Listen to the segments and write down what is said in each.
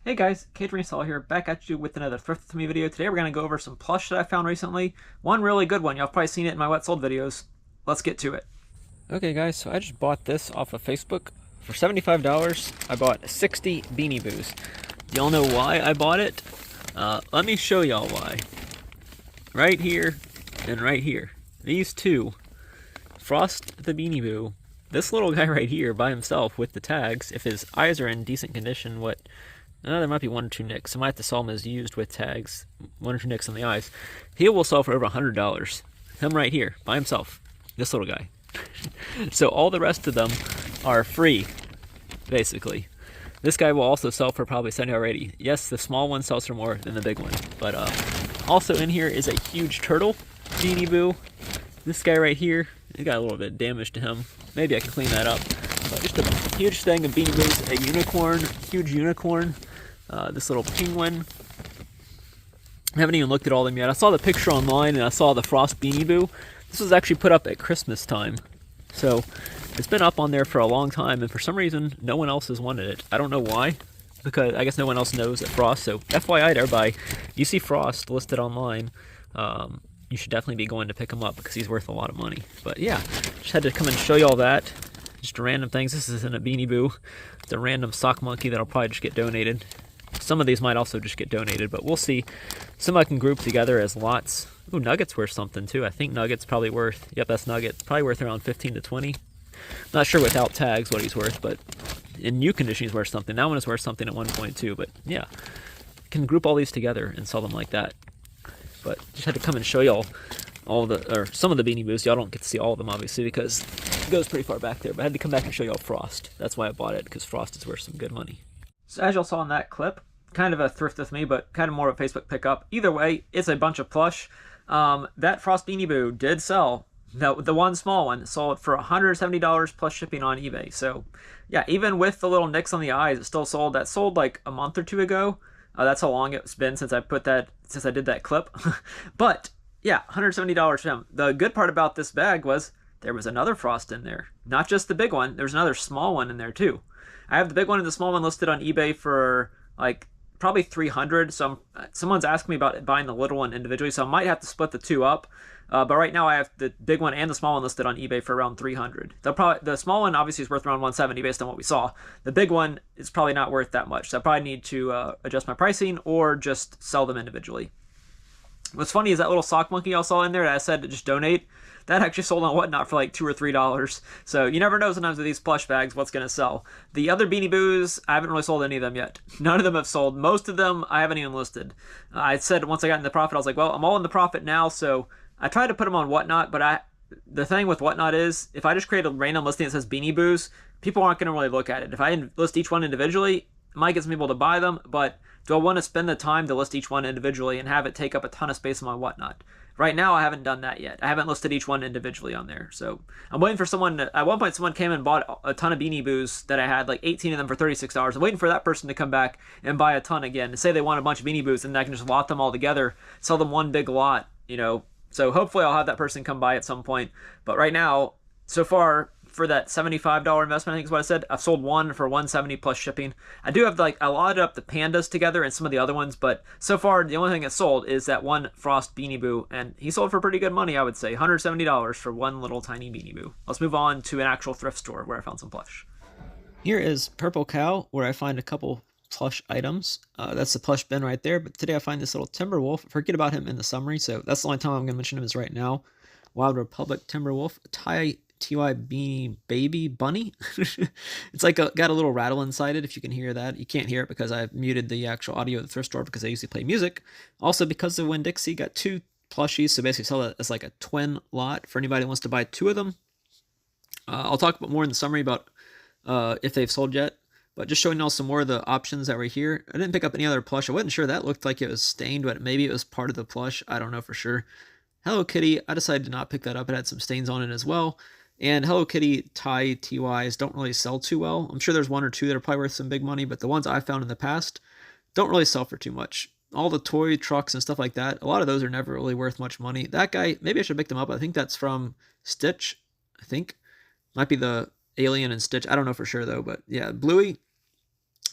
Hey guys, Catering Saul here, back at you with another Thrift with Me video. Today we're going to go over some plush that I found recently. One really good one. Y'all probably seen it in my What Sold videos. Let's get to it. Okay guys, so I just bought this off of Facebook. For $75, I bought 60 Beanie Boos. Y'all know why I bought it? Let me show y'all why. Right here and right here. These two. Frost the Beanie Boo. This little guy right here by himself with the tags, if his eyes are in decent condition, there might be one or two nicks. I might have to sell him as used with tags. One or two nicks on the eyes. He will sell for over $100. Him right here, by himself. This little guy. So all the rest of them are free, basically. This guy will also sell for probably $70 or $80. Yes, the small one sells for more than the big one. But also in here is a huge turtle Beanie Boo. This guy right here, he got a little bit of damage to him. Maybe I can clean that up. But just a huge thing of Beanie Boos. A unicorn, huge unicorn. This little penguin. I haven't even looked at all of them yet. I saw the picture online and I saw the Frost Beanie Boo. This was actually put up at Christmas time. So it's been up on there for a long time, and for some reason no one else has wanted it. I don't know why, because I guess no one else knows that Frost. So FYI to everybody, you see Frost listed online, you should definitely be going to pick him up because he's worth a lot of money. But yeah, just had to come and show you all that. Just random things. This isn't a Beanie Boo. It's a random sock monkey that'll probably just get donated. Some of these might also just get donated, but we'll see. Some I can group together as lots. Ooh, Nugget's worth something too. I think Nugget's probably worth, yep, that's Nugget. Probably worth around 15 to 20. Not sure without tags what he's worth, but in new condition he's worth something. That one is worth something at 1.2, but yeah. Can group all these together and sell them like that. But just had to come and show y'all some of the Beanie Boos. Y'all don't get to see all of them obviously because it goes pretty far back there, but I had to come back and show y'all Frost. That's why I bought it, because Frost is worth some good money. So as y'all saw in that clip, kind of a thrift with me, but kind of more of a Facebook pickup. Either way, it's a bunch of plush. That Frost Beanie Boo did sell. The one small one sold for $170 plus shipping on eBay. So yeah, even with the little nicks on the eyes, it still sold. That sold like a month or two ago. That's how long it's been since I did that clip. But yeah, $170 for him. The good part about this bag was there was another Frost in there. Not just the big one, there's another small one in there too. I have the big one and the small one listed on eBay for like probably $300. So someone's asking me about buying the little one individually, so I might have to split the two up. But right now I have the big one and the small one listed on eBay for around $300. The small one obviously is worth around $170 based on what we saw. The big one is probably not worth that much, so I probably need to adjust my pricing or just sell them individually. What's funny is that little sock monkey y'all saw in there that I said to just donate, that actually sold on Whatnot for like $2 or $3. So you never know sometimes with these plush bags what's going to sell. The other Beanie Boos, I haven't really sold any of them yet. None of them have sold. Most of them I haven't even listed. I said once I got in the profit, I was like, well, I'm all in the profit now, so I tried to put them on Whatnot, but the thing with Whatnot is if I just create a random listing that says Beanie Boos, people aren't going to really look at it. If I list each one individually, it might get some people to buy them, but do I want to spend the time to list each one individually and have it take up a ton of space on my Whatnot? Right now, I haven't done that yet. I haven't listed each one individually on there. So I'm waiting for someone at one point, someone came and bought a ton of Beanie Boos that I had, like 18 of them for $36. I'm waiting for that person to come back and buy a ton again and say they want a bunch of Beanie Boos, and I can just lot them all together, sell them one big lot, you know. So hopefully I'll have that person come by at some point. But right now, so far, for that $75 investment, I think is what I said, I've sold one for $170 plus shipping. I do have I lotted up the pandas together and some of the other ones, but so far the only thing that's sold is that one Frost Beanie Boo, and he sold for pretty good money, I would say. $170 for one little tiny Beanie Boo. Let's move on to an actual thrift store where I found some plush. Here is Purple Cow, where I find a couple plush items. That's the plush bin right there, but today I find this little Timberwolf. Forget about him in the summary, so that's the only time I'm going to mention him is right now. Wild Republic Timberwolf, TY Beanie Baby Bunny. It's like got a little rattle inside it, if you can hear that. You can't hear it because I've muted the actual audio of the thrift store because I usually play music. Also, because of Winn-Dixie, got two plushies, so basically sell it as like a twin lot for anybody who wants to buy two of them. I'll talk more in the summary about if they've sold yet, but just showing y'all some more of the options that were here. I didn't pick up any other plush. I wasn't sure. That looked like it was stained, but maybe it was part of the plush. I don't know for sure. Hello Kitty, I decided to not pick that up. It had some stains on it as well. And Hello Kitty Thai TYs don't really sell too well. I'm sure there's one or two that are probably worth some big money, but the ones I found in the past don't really sell for too much. All the toy trucks and stuff like that, a lot of those are never really worth much money. That guy, maybe I should pick them up. I think that's from Stitch, I think. Might be the Alien and Stitch. I don't know for sure though, but yeah, Bluey,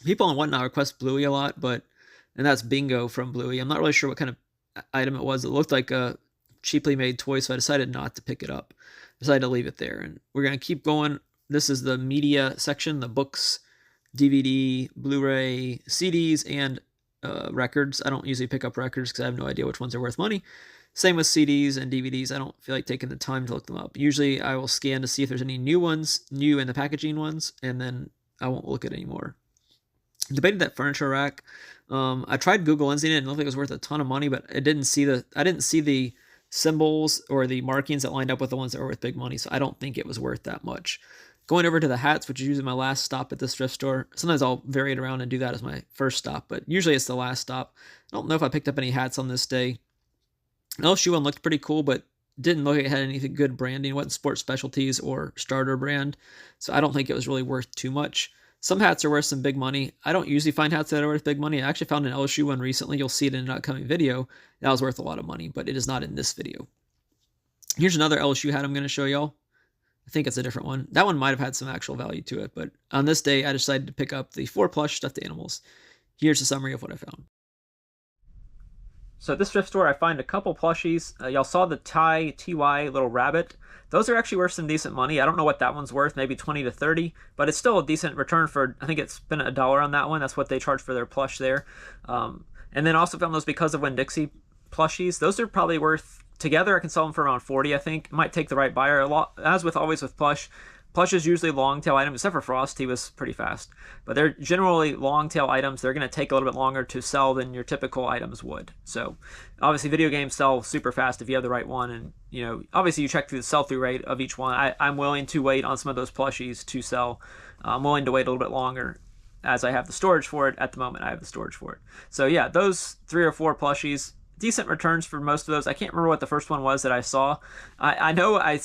People on Whatnot request Bluey a lot, and that's Bingo from Bluey. I'm not really sure what kind of item it was. It looked like a cheaply made toy, so I decided not to pick it up. I decided to leave it there, and we're going to keep going. This is the media section, the books, DVD, Blu-ray, CDs, and records. I don't usually pick up records because I have no idea which ones are worth money. Same with CDs and DVDs. I don't feel like taking the time to look them up. Usually I will scan to see if there's any new ones, new in the packaging ones, and then I won't look at anymore. Debated that furniture rack. I tried Google Lensing it and it looked like it was worth a ton of money, but I didn't see the symbols or the markings that lined up with the ones that were worth big money, so I don't think it was worth that much. Going over to the hats, which is usually my last stop at this thrift store. Sometimes I'll vary it around and do that as my first stop, but usually it's the last stop. I don't know if I picked up any hats on this day. The LSU one looked pretty cool, but didn't look like it had anything good branding. It wasn't Sports Specialties or Starter brand, so I don't think it was really worth too much. Some hats are worth some big money. I don't usually find hats that are worth big money. I actually found an LSU one recently. You'll see it in an upcoming video. That was worth a lot of money, but it is not in this video. Here's another LSU hat I'm going to show y'all. I think it's a different one. That one might have had some actual value to it, but on this day, I decided to pick up the 4 plush stuffed animals. Here's a summary of what I found. So at this thrift store, I find a couple plushies. Y'all saw the TY little rabbit. Those are actually worth some decent money. I don't know what that one's worth, maybe 20 to 30, but it's still a decent return for, I think it's been $1 on that one. That's what they charge for their plush there. And then also found those Because of Winn-Dixie plushies. Those are probably worth, together I can sell them for around 40, I think. Might take the right buyer. A lot, as with always with plush is usually long tail items, except for Frost. He was pretty fast. But they're generally long tail items. They're going to take a little bit longer to sell than your typical items would. So obviously video games sell super fast if you have the right one. And, you know, obviously you check through the sell-through rate of each one. I'm willing to wait on some of those plushies to sell. I'm willing to wait a little bit longer as I have the storage for it. At the moment, I have the storage for it. So yeah, those 3 or 4 plushies, decent returns for most of those. I can't remember what the first one was that I saw. I know I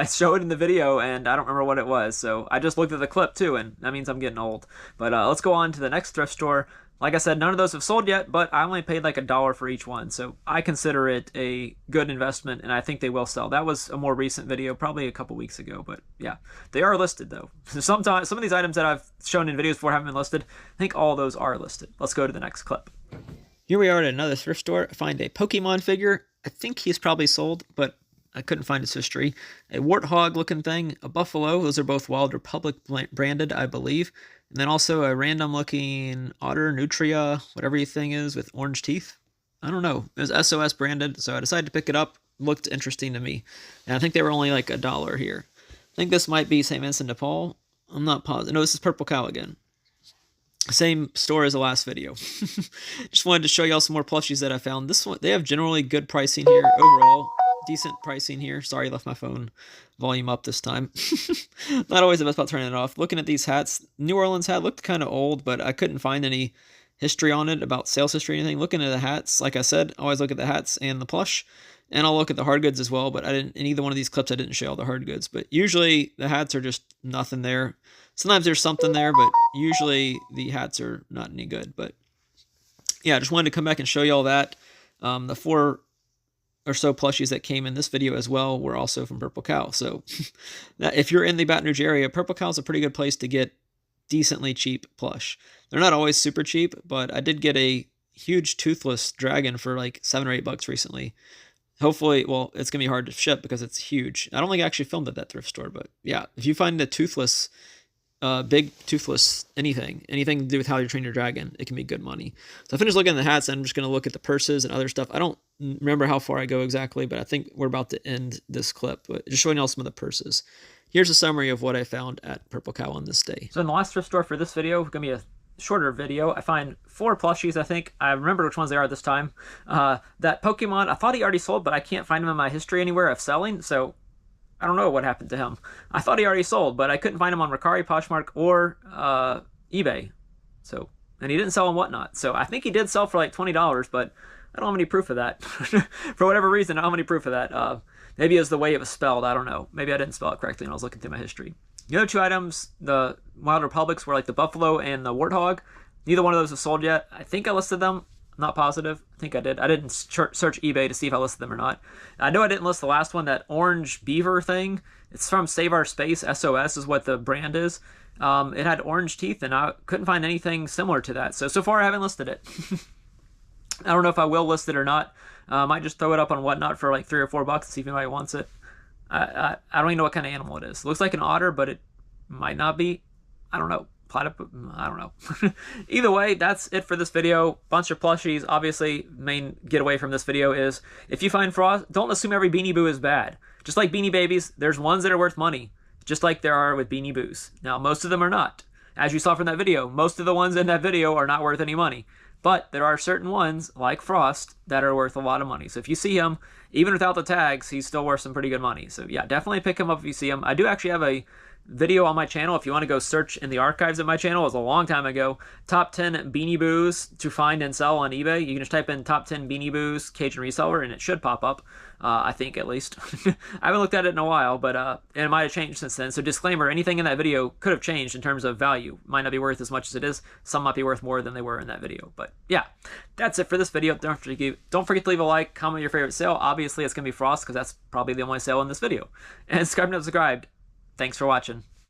show it in the video and I don't remember what it was, so I just looked at the clip too, and that means I'm getting old. But let's go on to the next thrift store. Like I said, none of those have sold yet, but I only paid like $1 for each one, so I consider it a good investment, and I think they will sell. That was a more recent video, probably a couple weeks ago, but yeah. They are listed though. Sometimes some of these items that I've shown in videos before haven't been listed. I think all those are listed. Let's go to the next clip. Here we are at another thrift store. I find a Pokemon figure. I think he's probably sold, but I couldn't find his history. A warthog looking thing, a buffalo. Those are both Wild Republic branded, I believe. And then also a random looking otter, nutria, whatever your thing is, with orange teeth. I don't know. It was SOS branded, so I decided to pick it up. Looked interesting to me. And I think they were only like $1 here. I think this might be St. Vincent de Paul. I'm not positive. No, this is Purple Cow again. Same store as the last video. Just wanted to show y'all some more plushies that I found. This one, they have generally good pricing here overall. Decent pricing here. Sorry, I left my phone volume up this time. Not always the best about turning it off. Looking at these hats, New Orleans hat looked kind of old, but I couldn't find any history on it, about sales history or anything. Looking at the hats, like I said, I always look at the hats and the plush, and I'll look at the hard goods as well, but I didn't, in either one of these clips I didn't show all the hard goods, but usually the hats are just nothing there. Sometimes there's something there, but usually the hats are not any good. But yeah, I just wanted to come back and show you all that. The 4 or so plushies that came in this video as well were also from Purple Cow. So if you're in the Baton Rouge area, Purple Cow is a pretty good place to get decently cheap plush. They're not always super cheap, but I did get a huge toothless dragon for like $7 or $8 recently. Hopefully, well, it's going to be hard to ship because it's huge. I don't think I actually filmed at that thrift store, but yeah, if you find a toothless, big toothless anything to do with how you train your dragon, it can be good money. So I finished looking at the hats, and I'm just going to look at the purses and other stuff. I don't remember how far I go exactly, but I think we're about to end this clip, but just showing you all some of the purses. Here's a summary of what I found at Purple Cow on this day. So in the last thrift store for this video, it's going to be a shorter video. I find 4 plushies, I think. I remember which ones they are this time. That Pokemon, I thought he already sold, but I can't find him in my history anywhere of selling, so I don't know what happened to him. I thought he already sold, but I couldn't find him on Mercari, Poshmark, or eBay. So, and he didn't sell on Whatnot. So I think he did sell for like $20, but I don't have any proof of that. For whatever reason, I don't have any proof of that. Maybe it was the way it was spelled. I don't know. Maybe I didn't spell it correctly when I was looking through my history. The other 2 items, the Wild Republics, were like the buffalo and the warthog. Neither one of those is sold yet. I think I listed them. Not positive. I think I did. I didn't search eBay to see if I listed them or not. I know I didn't list the last one, that orange beaver thing. It's from Save Our Space. SOS is what the brand is. It had orange teeth, and I couldn't find anything similar to that. So far I haven't listed it. I don't know if I will list it or not. I might just throw it up on Whatnot for like $3 or $4 and see if anybody wants it. I don't even know what kind of animal it is. It looks like an otter, but it might not be. I don't know. Platypus? I don't know. Either way, that's it for this video. Bunch of plushies. Obviously, main getaway from this video is if you find frost, don't assume every Beanie Boo is bad. Just like Beanie Babies, there's ones that are worth money, just like there are with Beanie Boos. Now, most of them are not. As you saw from that video, most of the ones in that video are not worth any money. But there are certain ones, like Frost, that are worth a lot of money. So if you see him, even without the tags, he's still worth some pretty good money. So yeah, definitely pick him up if you see him. I do actually have a video on my channel. If you want to go search in the archives of my channel, it was a long time ago. Top 10 Beanie Boos to find and sell on eBay. You can just type in top 10 Beanie Boos Cajun reseller, and it should pop up. I think, at least. I haven't looked at it in a while, but it might have changed since then. So disclaimer, anything in that video could have changed in terms of value. Might not be worth as much as it is. Some might be worth more than they were in that video. But yeah, that's it for this video. Don't forget to leave a like, comment your favorite sale. Obviously, it's going to be Frost, because that's probably the only sale in this video. And subscribe if not subscribed. Thanks for watching.